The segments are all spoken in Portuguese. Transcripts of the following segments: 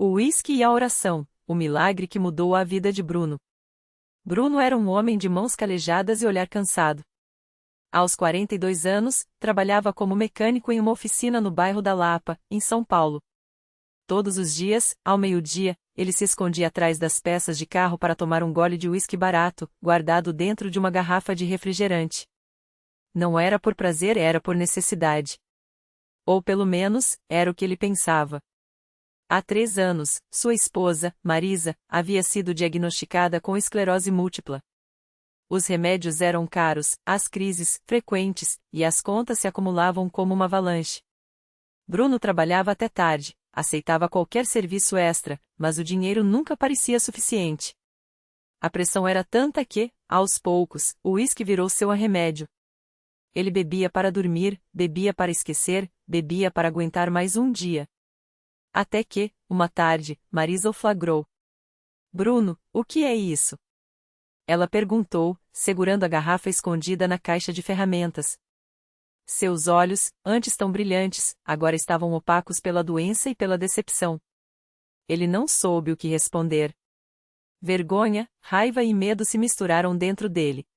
O uísque e a oração, o milagre que mudou a vida de Bruno. Bruno era um homem de mãos calejadas e olhar cansado. Aos 42 anos, trabalhava como mecânico em uma oficina no bairro da Lapa, em São Paulo. Todos os dias, ao meio-dia, ele se escondia atrás das peças de carro para tomar um gole de uísque barato, guardado dentro de uma garrafa de refrigerante. Não era por prazer, era por necessidade. Ou pelo menos, era o que ele pensava. Há 3 anos, sua esposa, Marisa, havia sido diagnosticada com esclerose múltipla. Os remédios eram caros, as crises, frequentes, e as contas se acumulavam como uma avalanche. Bruno trabalhava até tarde, aceitava qualquer serviço extra, mas o dinheiro nunca parecia suficiente. A pressão era tanta que, aos poucos, o uísque virou seu remédio. Ele bebia para dormir, bebia para esquecer, bebia para aguentar mais um dia. Até que, uma tarde, Marisa o flagrou. Bruno, o que é isso? Ela perguntou, segurando a garrafa escondida na caixa de ferramentas. Seus olhos, antes tão brilhantes, agora estavam opacos pela doença e pela decepção. Ele não soube o que responder. Vergonha, raiva e medo se misturaram dentro dele.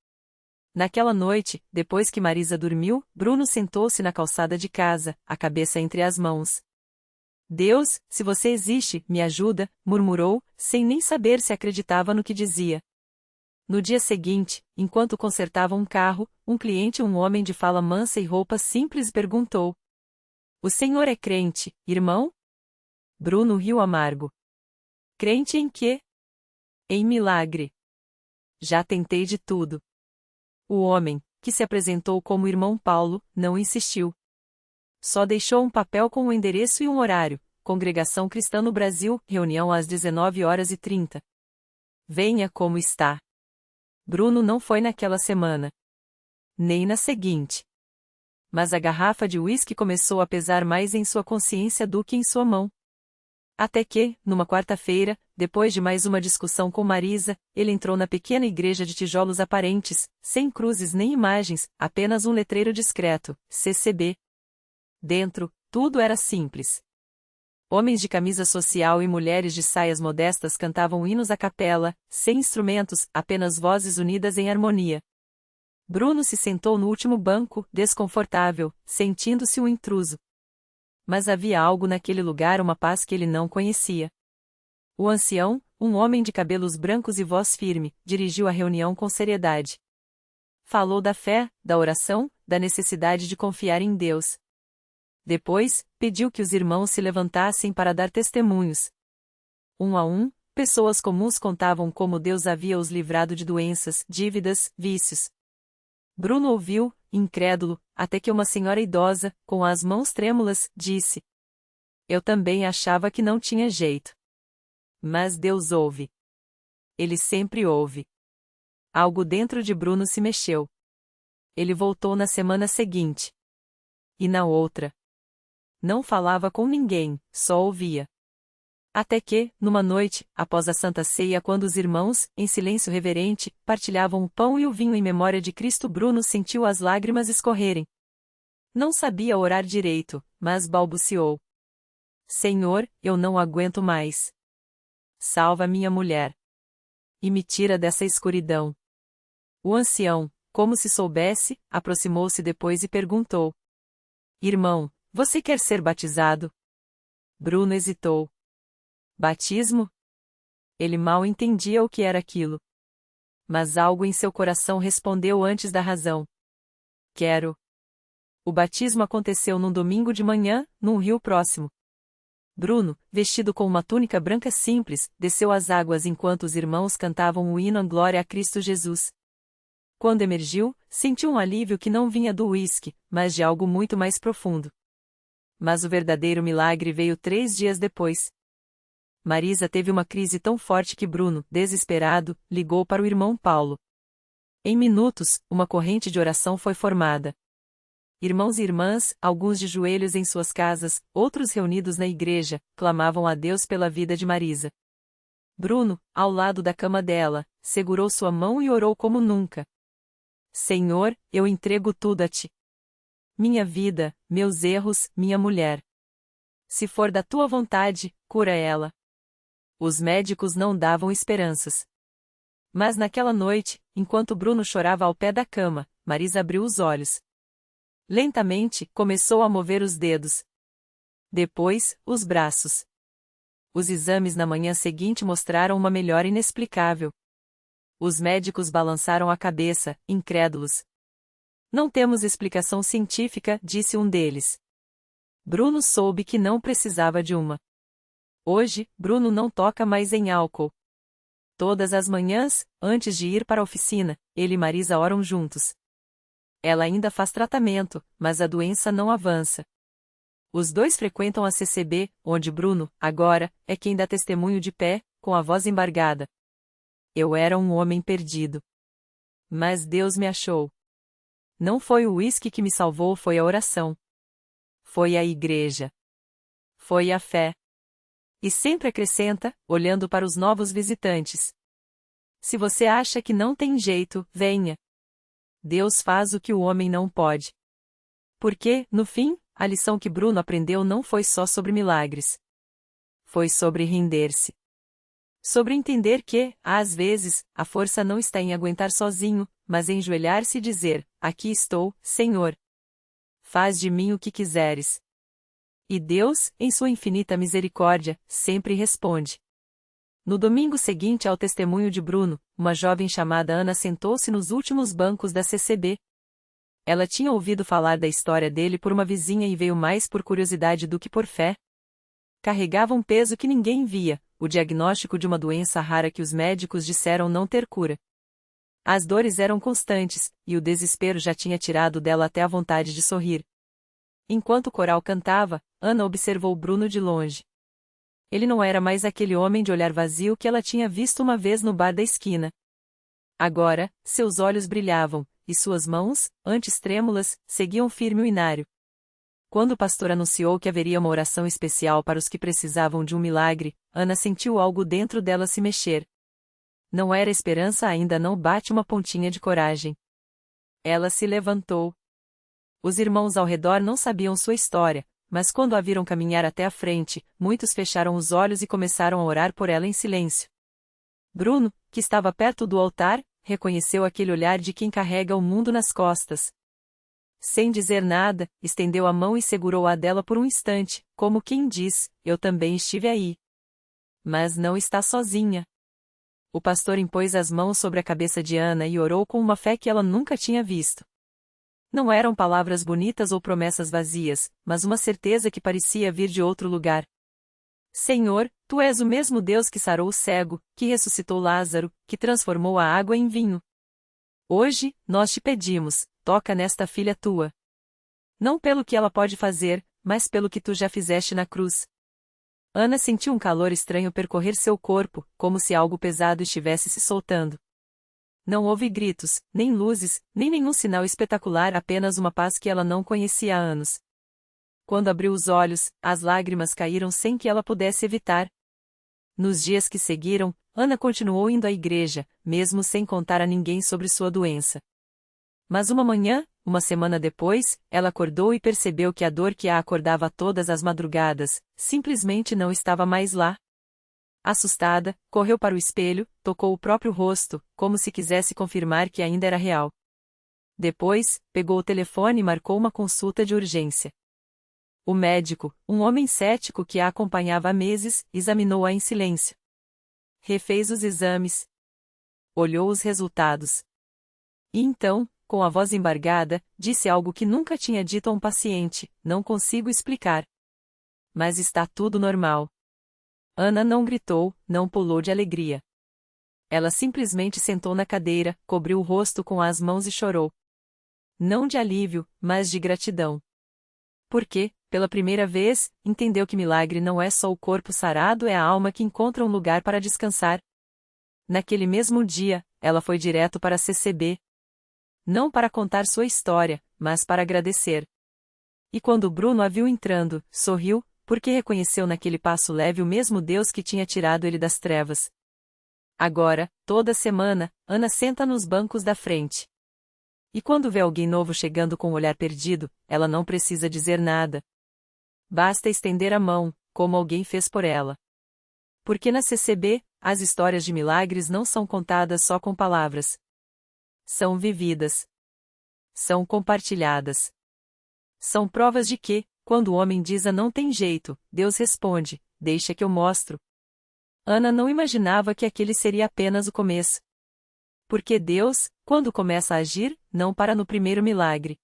Naquela noite, depois que Marisa dormiu, Bruno sentou-se na calçada de casa, a cabeça entre as mãos. Deus, se você existe, me ajuda, murmurou, sem nem saber se acreditava no que dizia. No dia seguinte, enquanto consertava um carro, um cliente, um homem de fala mansa e roupa simples, perguntou: O senhor é crente, irmão? Bruno riu amargo. Crente em quê? Em milagre. Já tentei de tudo. O homem, que se apresentou como irmão Paulo, não insistiu. Só deixou um papel com um endereço e um horário: Congregação Cristã no Brasil, reunião às 19h30. Venha como está. Bruno não foi naquela semana. Nem na seguinte. Mas a garrafa de uísque começou a pesar mais em sua consciência do que em sua mão. Até que, numa quarta-feira, depois de mais uma discussão com Marisa, ele entrou na pequena igreja de tijolos aparentes, sem cruzes nem imagens, apenas um letreiro discreto: CCB. Dentro, tudo era simples. Homens de camisa social e mulheres de saias modestas cantavam hinos à capela, sem instrumentos, apenas vozes unidas em harmonia. Bruno se sentou no último banco, desconfortável, sentindo-se um intruso. Mas havia algo naquele lugar, uma paz que ele não conhecia. O ancião, um homem de cabelos brancos e voz firme, dirigiu a reunião com seriedade. Falou da fé, da oração, da necessidade de confiar em Deus. Depois, pediu que os irmãos se levantassem para dar testemunhos. Um a um, pessoas comuns contavam como Deus havia os livrado de doenças, dívidas, vícios. Bruno ouviu, incrédulo, até que uma senhora idosa, com as mãos trêmulas, disse: Eu também achava que não tinha jeito. Mas Deus ouve. Ele sempre ouve. Algo dentro de Bruno se mexeu. Ele voltou na semana seguinte. E na outra. Não falava com ninguém, só ouvia. Até que, numa noite, após a Santa Ceia, quando os irmãos, em silêncio reverente, partilhavam o pão e o vinho em memória de Cristo, Bruno sentiu as lágrimas escorrerem. Não sabia orar direito, mas balbuciou: Senhor, eu não aguento mais. Salva minha mulher. E me tira dessa escuridão. O ancião, como se soubesse, aproximou-se depois e perguntou: Irmão, você quer ser batizado? Bruno hesitou. Batismo? Ele mal entendia o que era aquilo. Mas algo em seu coração respondeu antes da razão. Quero. O batismo aconteceu num domingo de manhã, num rio próximo. Bruno, vestido com uma túnica branca simples, desceu às águas enquanto os irmãos cantavam o hino à glória a Cristo Jesus. Quando emergiu, sentiu um alívio que não vinha do uísque, mas de algo muito mais profundo. Mas o verdadeiro milagre veio 3 dias depois. Marisa teve uma crise tão forte que Bruno, desesperado, ligou para o irmão Paulo. Em minutos, uma corrente de oração foi formada. Irmãos e irmãs, alguns de joelhos em suas casas, outros reunidos na igreja, clamavam a Deus pela vida de Marisa. Bruno, ao lado da cama dela, segurou sua mão e orou como nunca. Senhor, eu entrego tudo a ti. Minha vida, meus erros, minha mulher. Se for da tua vontade, cura ela. Os médicos não davam esperanças. Mas naquela noite, enquanto Bruno chorava ao pé da cama, Marisa abriu os olhos. Lentamente, começou a mover os dedos. Depois, os braços. Os exames na manhã seguinte mostraram uma melhora inexplicável. Os médicos balançaram a cabeça, incrédulos. Não temos explicação científica, disse um deles. Bruno soube que não precisava de uma. Hoje, Bruno não toca mais em álcool. Todas as manhãs, antes de ir para a oficina, ele e Marisa oram juntos. Ela ainda faz tratamento, mas a doença não avança. Os dois frequentam a CCB, onde Bruno, agora, é quem dá testemunho de pé, com a voz embargada. Eu era um homem perdido. Mas Deus me achou. Não foi o uísque que me salvou, foi a oração. Foi a igreja. Foi a fé. E sempre acrescenta, olhando para os novos visitantes. Se você acha que não tem jeito, venha. Deus faz o que o homem não pode. Porque, no fim, a lição que Bruno aprendeu não foi só sobre milagres. Foi sobre render-se. Sobre entender que, às vezes, a força não está em aguentar sozinho, mas em enjoelhar-se e dizer: aqui estou, Senhor. Faz de mim o que quiseres. E Deus, em sua infinita misericórdia, sempre responde. No domingo seguinte ao testemunho de Bruno, uma jovem chamada Ana sentou-se nos últimos bancos da CCB. Ela tinha ouvido falar da história dele por uma vizinha e veio mais por curiosidade do que por fé. Carregava um peso que ninguém via, o diagnóstico de uma doença rara que os médicos disseram não ter cura. As dores eram constantes, e o desespero já tinha tirado dela até a vontade de sorrir. Enquanto o coral cantava, Ana observou Bruno de longe. Ele não era mais aquele homem de olhar vazio que ela tinha visto uma vez no bar da esquina. Agora, seus olhos brilhavam, e suas mãos, antes trêmulas, seguiam firme o inário. Quando o pastor anunciou que haveria uma oração especial para os que precisavam de um milagre, Ana sentiu algo dentro dela se mexer. Não era esperança, ainda não bate uma pontinha de coragem. Ela se levantou. Os irmãos ao redor não sabiam sua história, mas quando a viram caminhar até a frente, muitos fecharam os olhos e começaram a orar por ela em silêncio. Bruno, que estava perto do altar, reconheceu aquele olhar de quem carrega o mundo nas costas. Sem dizer nada, estendeu a mão e segurou-a dela por um instante, como quem diz: eu também estive aí. Mas não está sozinha. O pastor impôs as mãos sobre a cabeça de Ana e orou com uma fé que ela nunca tinha visto. Não eram palavras bonitas ou promessas vazias, mas uma certeza que parecia vir de outro lugar. Senhor, Tu és o mesmo Deus que sarou o cego, que ressuscitou Lázaro, que transformou a água em vinho. Hoje, nós te pedimos, toca nesta filha tua. Não pelo que ela pode fazer, mas pelo que tu já fizeste na cruz. Ana sentiu um calor estranho percorrer seu corpo, como se algo pesado estivesse se soltando. Não houve gritos, nem luzes, nem nenhum sinal espetacular, apenas uma paz que ela não conhecia há anos. Quando abriu os olhos, as lágrimas caíram sem que ela pudesse evitar. Nos dias que seguiram, Ana continuou indo à igreja, mesmo sem contar a ninguém sobre sua doença. Mas uma manhã, uma semana depois, ela acordou e percebeu que a dor que a acordava todas as madrugadas, simplesmente não estava mais lá. Assustada, correu para o espelho, tocou o próprio rosto, como se quisesse confirmar que ainda era real. Depois, pegou o telefone e marcou uma consulta de urgência. O médico, um homem cético que a acompanhava há meses, examinou-a em silêncio. Refez os exames. Olhou os resultados. E então, com a voz embargada, disse algo que nunca tinha dito a um paciente: não consigo explicar. Mas está tudo normal. Ana não gritou, não pulou de alegria. Ela simplesmente sentou na cadeira, cobriu o rosto com as mãos e chorou. Não de alívio, mas de gratidão. Porque, pela primeira vez, entendeu que milagre não é só o corpo sarado, é a alma que encontra um lugar para descansar. Naquele mesmo dia, ela foi direto para a CCB. Não para contar sua história, mas para agradecer. E quando Bruno a viu entrando, sorriu, porque reconheceu naquele passo leve o mesmo Deus que tinha tirado ele das trevas. Agora, toda semana, Ana senta nos bancos da frente. E quando vê alguém novo chegando com o olhar perdido, ela não precisa dizer nada. Basta estender a mão, como alguém fez por ela. Porque na CCB, as histórias de milagres não são contadas só com palavras. São vividas. São compartilhadas. São provas de que, quando o homem diz não tem jeito, Deus responde, deixa que eu mostro. Ana não imaginava que aquele seria apenas o começo. Porque Deus, quando começa a agir, não para no primeiro milagre.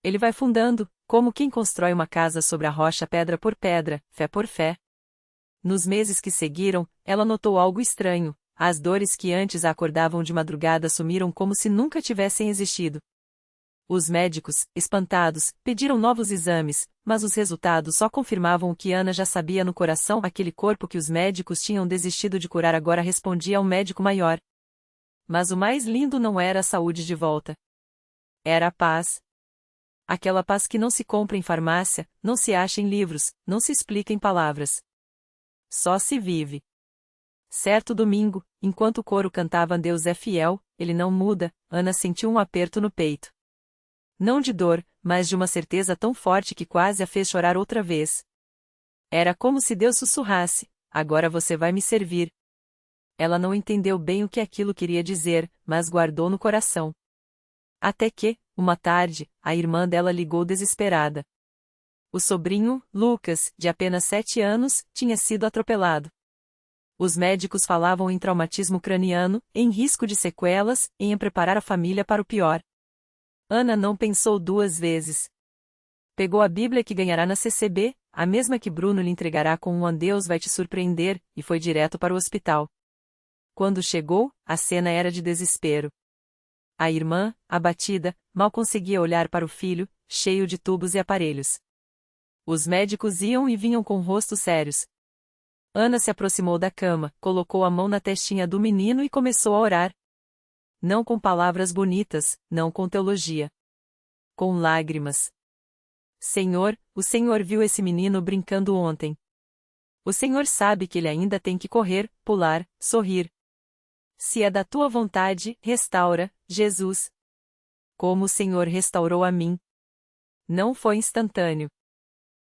Ele vai fundando, como quem constrói uma casa sobre a rocha pedra por pedra, fé por fé. Nos meses que seguiram, ela notou algo estranho, as dores que antes a acordavam de madrugada sumiram como se nunca tivessem existido. Os médicos, espantados, pediram novos exames, mas os resultados só confirmavam o que Ana já sabia no coração. Aquele corpo que os médicos tinham desistido de curar agora respondia a um médico maior. Mas o mais lindo não era a saúde de volta. Era a paz. Aquela paz que não se compra em farmácia, não se acha em livros, não se explica em palavras. Só se vive. Certo domingo, enquanto o coro cantava Deus é fiel, ele não muda, Ana sentiu um aperto no peito. Não de dor, mas de uma certeza tão forte que quase a fez chorar outra vez. Era como se Deus sussurrasse, agora você vai me servir. Ela não entendeu bem o que aquilo queria dizer, mas guardou no coração. Até que, uma tarde, a irmã dela ligou desesperada. O sobrinho, Lucas, de apenas 7 anos, tinha sido atropelado. Os médicos falavam em traumatismo craniano, em risco de sequelas, em preparar a família para o pior. Ana não pensou 2 vezes. Pegou a Bíblia que ganhará na CCB, a mesma que Bruno lhe entregará com um Deus vai te surpreender, e foi direto para o hospital. Quando chegou, a cena era de desespero. A irmã, abatida, mal conseguia olhar para o filho, cheio de tubos e aparelhos. Os médicos iam e vinham com rostos sérios. Ana se aproximou da cama, colocou a mão na testinha do menino e começou a orar. Não com palavras bonitas, não com teologia. Com lágrimas. Senhor, o Senhor viu esse menino brincando ontem. O Senhor sabe que ele ainda tem que correr, pular, sorrir. Se é da tua vontade, restaura, Jesus. Como o Senhor restaurou a mim. Não foi instantâneo.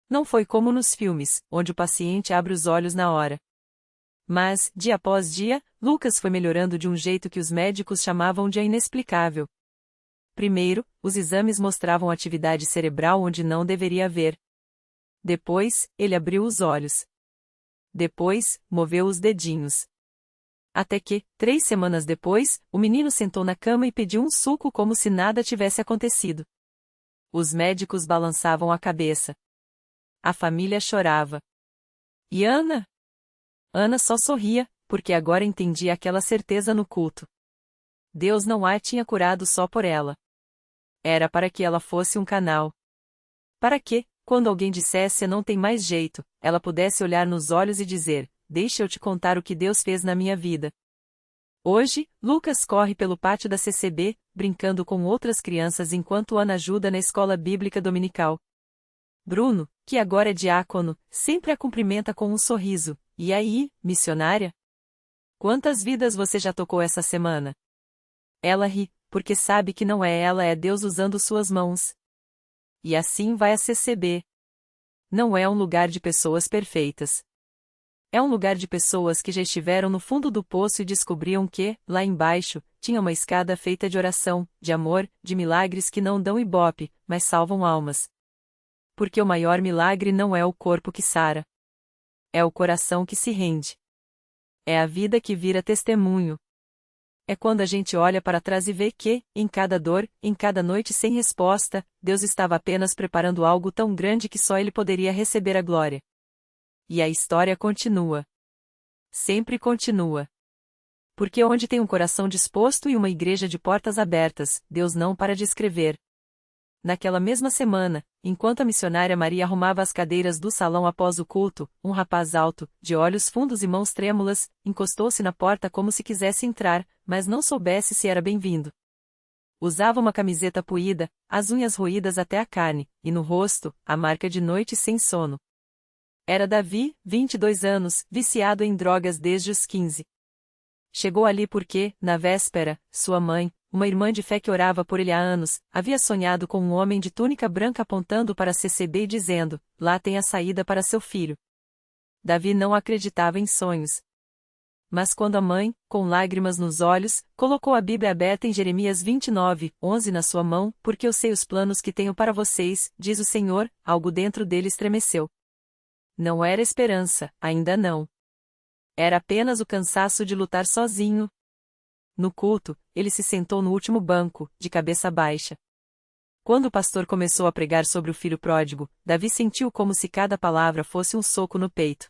Não foi como nos filmes, onde o paciente abre os olhos na hora. Mas, dia após dia, Lucas foi melhorando de um jeito que os médicos chamavam de inexplicável. Primeiro, os exames mostravam atividade cerebral onde não deveria haver. Depois, ele abriu os olhos. Depois, moveu os dedinhos. Até que, 3 semanas depois, o menino sentou na cama e pediu um suco como se nada tivesse acontecido. Os médicos balançavam a cabeça. A família chorava. E Ana? Ana só sorria, porque agora entendia aquela certeza no culto. Deus não a tinha curado só por ela. Era para que ela fosse um canal. Para que, quando alguém dissesse não tem mais jeito, ela pudesse olhar nos olhos e dizer, deixa eu te contar o que Deus fez na minha vida. Hoje, Lucas corre pelo pátio da CCB, brincando com outras crianças enquanto Ana ajuda na escola bíblica dominical. Bruno, que agora é diácono, sempre a cumprimenta com um sorriso. E aí, missionária? Quantas vidas você já tocou essa semana? Ela ri, porque sabe que não é ela, é Deus usando suas mãos. E assim vai a CCB. Não é um lugar de pessoas perfeitas. É um lugar de pessoas que já estiveram no fundo do poço e descobriam que, lá embaixo, tinha uma escada feita de oração, de amor, de milagres que não dão ibope, mas salvam almas. Porque o maior milagre não é o corpo que sara. É o coração que se rende. É a vida que vira testemunho. É quando a gente olha para trás e vê que, em cada dor, em cada noite sem resposta, Deus estava apenas preparando algo tão grande que só Ele poderia receber a glória. E a história continua. Sempre continua. Porque onde tem um coração disposto e uma igreja de portas abertas, Deus não para de escrever. Naquela mesma semana, enquanto a missionária Maria arrumava as cadeiras do salão após o culto, um rapaz alto, de olhos fundos e mãos trêmulas, encostou-se na porta como se quisesse entrar, mas não soubesse se era bem-vindo. Usava uma camiseta puída, as unhas roídas até a carne, e no rosto, a marca de noite sem sono. Era Davi, 22 anos, viciado em drogas desde os 15. Chegou ali porque, na véspera, sua mãe, uma irmã de fé que orava por ele há anos, havia sonhado com um homem de túnica branca apontando para a CCB e dizendo, lá tem a saída para seu filho. Davi não acreditava em sonhos. Mas quando a mãe, com lágrimas nos olhos, colocou a Bíblia aberta em Jeremias 29:11 na sua mão, porque eu sei os planos que tenho para vocês, diz o Senhor, algo dentro dele estremeceu. Não era esperança, ainda não. Era apenas o cansaço de lutar sozinho. No culto, ele se sentou no último banco, de cabeça baixa. Quando o pastor começou a pregar sobre o filho pródigo, Davi sentiu como se cada palavra fosse um soco no peito.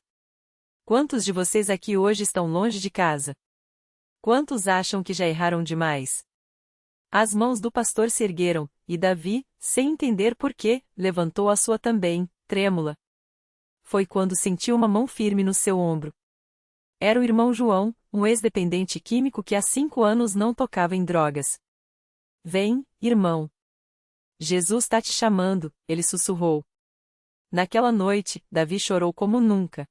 Quantos de vocês aqui hoje estão longe de casa? Quantos acham que já erraram demais? As mãos do pastor se ergueram, e Davi, sem entender por quê, levantou a sua também, trêmula. Foi quando sentiu uma mão firme no seu ombro. Era o irmão João, um ex-dependente químico que há 5 anos não tocava em drogas. Vem, irmão. Jesus está te chamando, ele sussurrou. Naquela noite, Davi chorou como nunca.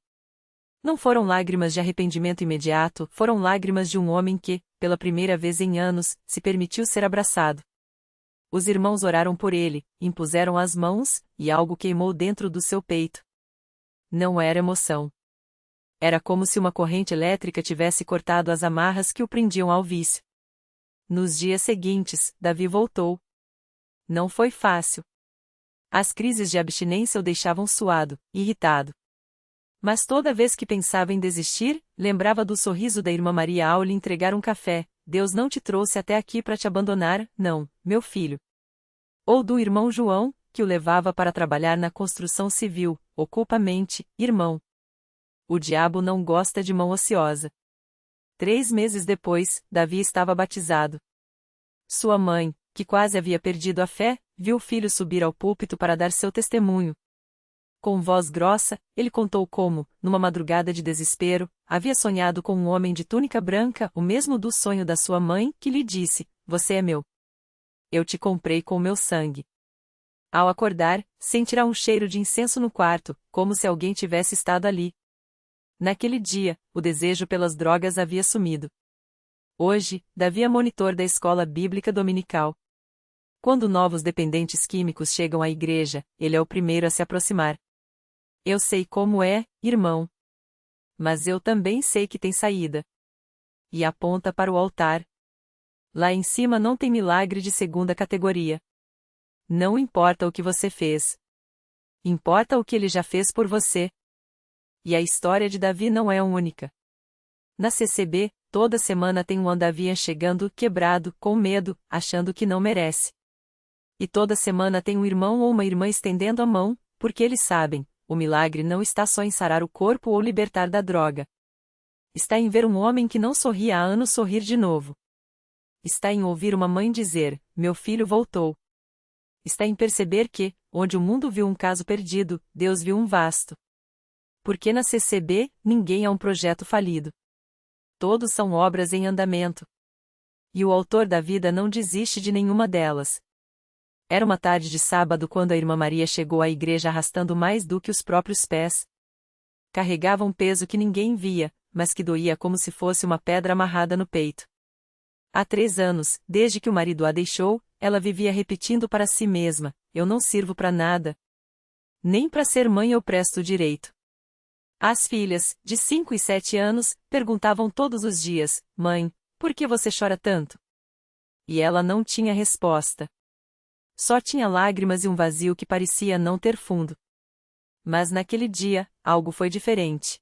Não foram lágrimas de arrependimento imediato, foram lágrimas de um homem que, pela primeira vez em anos, se permitiu ser abraçado. Os irmãos oraram por ele, impuseram as mãos, e algo queimou dentro do seu peito. Não era emoção. Era como se uma corrente elétrica tivesse cortado as amarras que o prendiam ao vício. Nos dias seguintes, Davi voltou. Não foi fácil. As crises de abstinência o deixavam suado, irritado. Mas toda vez que pensava em desistir, lembrava do sorriso da irmã Maria ao lhe entregar um café. Deus não te trouxe até aqui para te abandonar, não, meu filho. Ou do irmão João, que o levava para trabalhar na construção civil. Ocupa a mente, irmão. O diabo não gosta de mão ociosa. 3 meses depois, Davi estava batizado. Sua mãe, que quase havia perdido a fé, viu o filho subir ao púlpito para dar seu testemunho. Com voz grossa, ele contou como, numa madrugada de desespero, havia sonhado com um homem de túnica branca, o mesmo do sonho da sua mãe, que lhe disse: "Você é meu. Eu te comprei com o meu sangue." Ao acordar, sentirá um cheiro de incenso no quarto, como se alguém tivesse estado ali. Naquele dia, o desejo pelas drogas havia sumido. Hoje, Davi é monitor da escola bíblica dominical. Quando novos dependentes químicos chegam à igreja, ele é o primeiro a se aproximar. Eu sei como é, irmão. Mas eu também sei que tem saída. E aponta para o altar. Lá em cima não tem milagre de segunda categoria. Não importa o que você fez. Importa o que ele já fez por você. E a história de Davi não é única. Na CCB, toda semana tem um andavinha chegando, quebrado, com medo, achando que não merece. E toda semana tem um irmão ou uma irmã estendendo a mão, porque eles sabem, o milagre não está só em sarar o corpo ou libertar da droga. Está em ver um homem que não sorria há anos sorrir de novo. Está em ouvir uma mãe dizer: "Meu filho voltou." Está em perceber que, onde o mundo viu um caso perdido, Deus viu um vasto. Porque na CCB, ninguém é um projeto falido. Todos são obras em andamento. E o autor da vida não desiste de nenhuma delas. Era uma tarde de sábado quando a irmã Maria chegou à igreja arrastando mais do que os próprios pés. Carregava um peso que ninguém via, mas que doía como se fosse uma pedra amarrada no peito. Há 3 anos, desde que o marido a deixou, ela vivia repetindo para si mesma: "Eu não sirvo para nada. Nem para ser mãe eu presto direito." As filhas, de 5 e 7 anos, perguntavam todos os dias: "Mãe, por que você chora tanto?" E ela não tinha resposta. Só tinha lágrimas e um vazio que parecia não ter fundo. Mas naquele dia, algo foi diferente.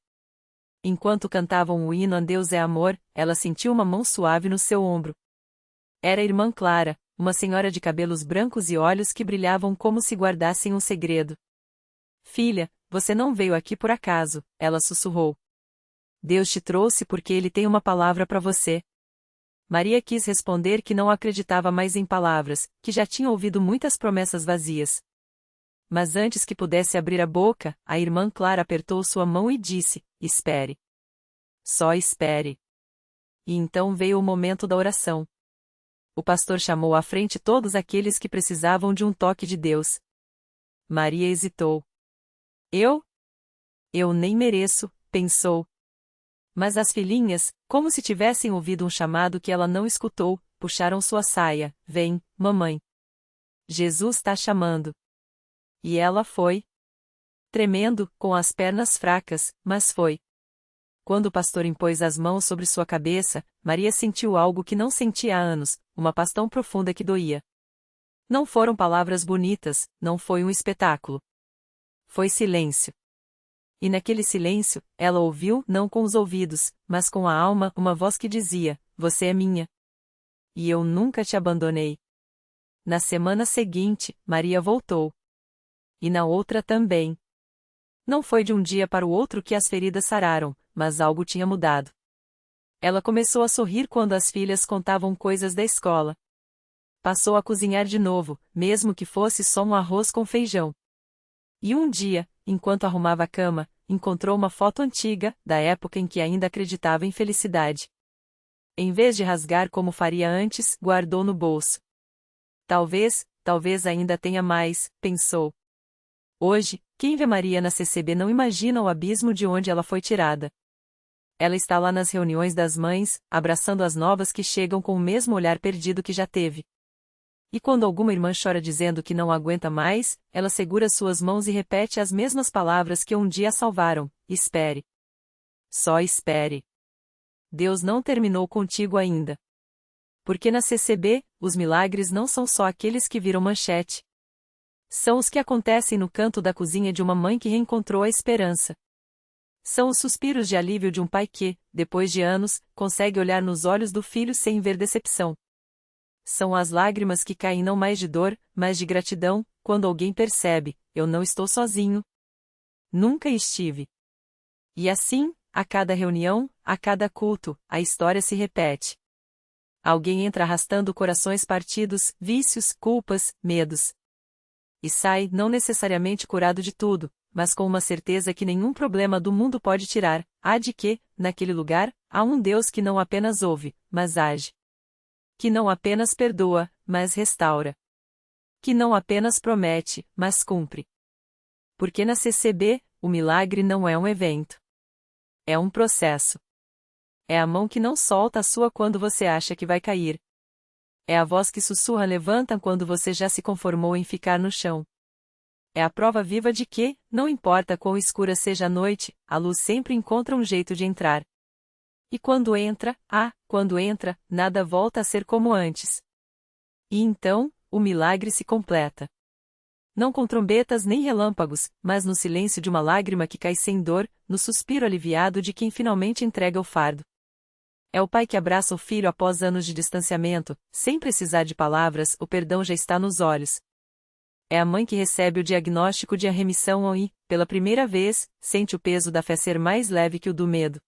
Enquanto cantavam o hino "A Deus é Amor", ela sentiu uma mão suave no seu ombro. Era a irmã Clara, uma senhora de cabelos brancos e olhos que brilhavam como se guardassem um segredo. "Filha, você não veio aqui por acaso", ela sussurrou. "Deus te trouxe porque Ele tem uma palavra para você." Maria quis responder que não acreditava mais em palavras, que já tinha ouvido muitas promessas vazias. Mas antes que pudesse abrir a boca, a irmã Clara apertou sua mão e disse: "Espere. Só espere." E então veio o momento da oração. O pastor chamou à frente todos aqueles que precisavam de um toque de Deus. Maria hesitou. Eu? Eu nem mereço, pensou. Mas as filhinhas, como se tivessem ouvido um chamado que ela não escutou, puxaram sua saia. "Vem, mamãe. Jesus está chamando." E ela foi. tremendo, com as pernas fracas, mas foi. Quando o pastor impôs as mãos sobre sua cabeça, Maria sentiu algo que não sentia há anos, uma paz tão profunda que doía. Não foram palavras bonitas, não foi um espetáculo. Foi silêncio. E naquele silêncio, ela ouviu, não com os ouvidos, mas com a alma, uma voz que dizia: Você é minha. E eu nunca te abandonei. Na semana seguinte, Maria voltou. E na outra também. Não foi de um dia para o outro que as feridas sararam, mas algo tinha mudado. Ela começou a sorrir quando as filhas contavam coisas da escola. Passou a cozinhar de novo, mesmo que fosse só um arroz com feijão. E um dia, enquanto arrumava a cama, encontrou uma foto antiga, da época em que ainda acreditava em felicidade. Em vez de rasgar como faria antes, guardou no bolso. Talvez ainda tenha mais, pensou. Hoje, quem vê Maria na CCB não imagina o abismo de onde ela foi tirada. Ela está lá nas reuniões das mães, abraçando as novas que chegam com o mesmo olhar perdido que já teve. E quando alguma irmã chora dizendo que não aguenta mais, ela segura suas mãos e repete as mesmas palavras que um dia a salvaram: espere. Só espere. Deus não terminou contigo ainda. Porque na CCB, os milagres não são só aqueles que viram manchete. São os que acontecem no canto da cozinha de uma mãe que reencontrou a esperança. São os suspiros de alívio de um pai que, depois de anos, consegue olhar nos olhos do filho sem ver decepção. São as lágrimas que caem não mais de dor, mas de gratidão, quando alguém percebe: eu não estou sozinho. Nunca estive. E assim, a cada reunião, a cada culto, a história se repete. Alguém entra arrastando corações partidos, vícios, culpas, medos. E sai, não necessariamente curado de tudo, mas com uma certeza que nenhum problema do mundo pode tirar, a de que, naquele lugar, há um Deus que não apenas ouve, mas age. Que não apenas perdoa, mas restaura. Que não apenas promete, mas cumpre. Porque na CCB, o milagre não é um evento. É um processo. É a mão que não solta a sua quando você acha que vai cair. É a voz que sussurra levanta quando você já se conformou em ficar no chão. É a prova viva de que, não importa quão escura seja a noite, a luz sempre encontra um jeito de entrar. E quando entra, nada volta a ser como antes. E então, o milagre se completa. Não com trombetas nem relâmpagos, mas no silêncio de uma lágrima que cai sem dor, no suspiro aliviado de quem finalmente entrega o fardo. É o pai que abraça o filho após anos de distanciamento, sem precisar de palavras, o perdão já está nos olhos. É a mãe que recebe o diagnóstico de remissão e, pela primeira vez, sente o peso da fé ser mais leve que o do medo.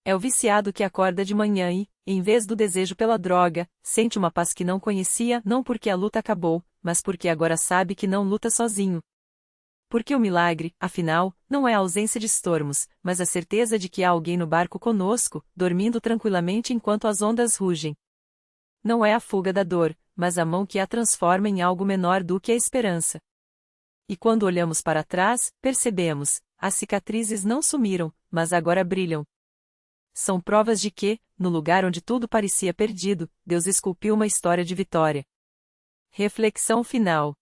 É o viciado que acorda de manhã e, em vez do desejo pela droga, sente uma paz que não conhecia não porque a luta acabou, mas porque agora sabe que não luta sozinho. Porque o milagre, afinal, não é a ausência de stormos, mas a certeza de que há alguém no barco conosco, dormindo tranquilamente enquanto as ondas rugem. Não é a fuga da dor, mas a mão que a transforma em algo menor do que a esperança. E quando olhamos para trás, percebemos: as cicatrizes não sumiram, mas agora brilham. São provas de que, no lugar onde tudo parecia perdido, Deus esculpiu uma história de vitória. Reflexão final.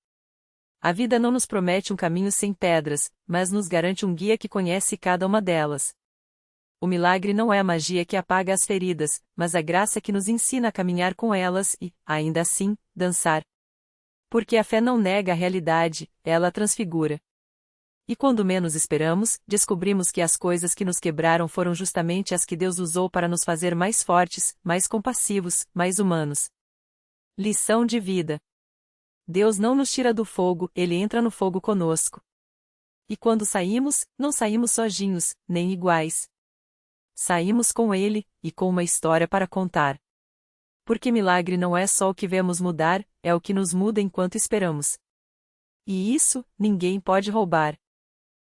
A vida não nos promete um caminho sem pedras, mas nos garante um guia que conhece cada uma delas. O milagre não é a magia que apaga as feridas, mas a graça que nos ensina a caminhar com elas e, ainda assim, dançar. Porque a fé não nega a realidade, ela a transfigura. E quando menos esperamos, descobrimos que as coisas que nos quebraram foram justamente as que Deus usou para nos fazer mais fortes, mais compassivos, mais humanos. Lição de vida. Deus não nos tira do fogo, Ele entra no fogo conosco. E quando saímos, não saímos sozinhos, nem iguais. Saímos com Ele, e com uma história para contar. Porque milagre não é só o que vemos mudar, é o que nos muda enquanto esperamos. E isso, ninguém pode roubar.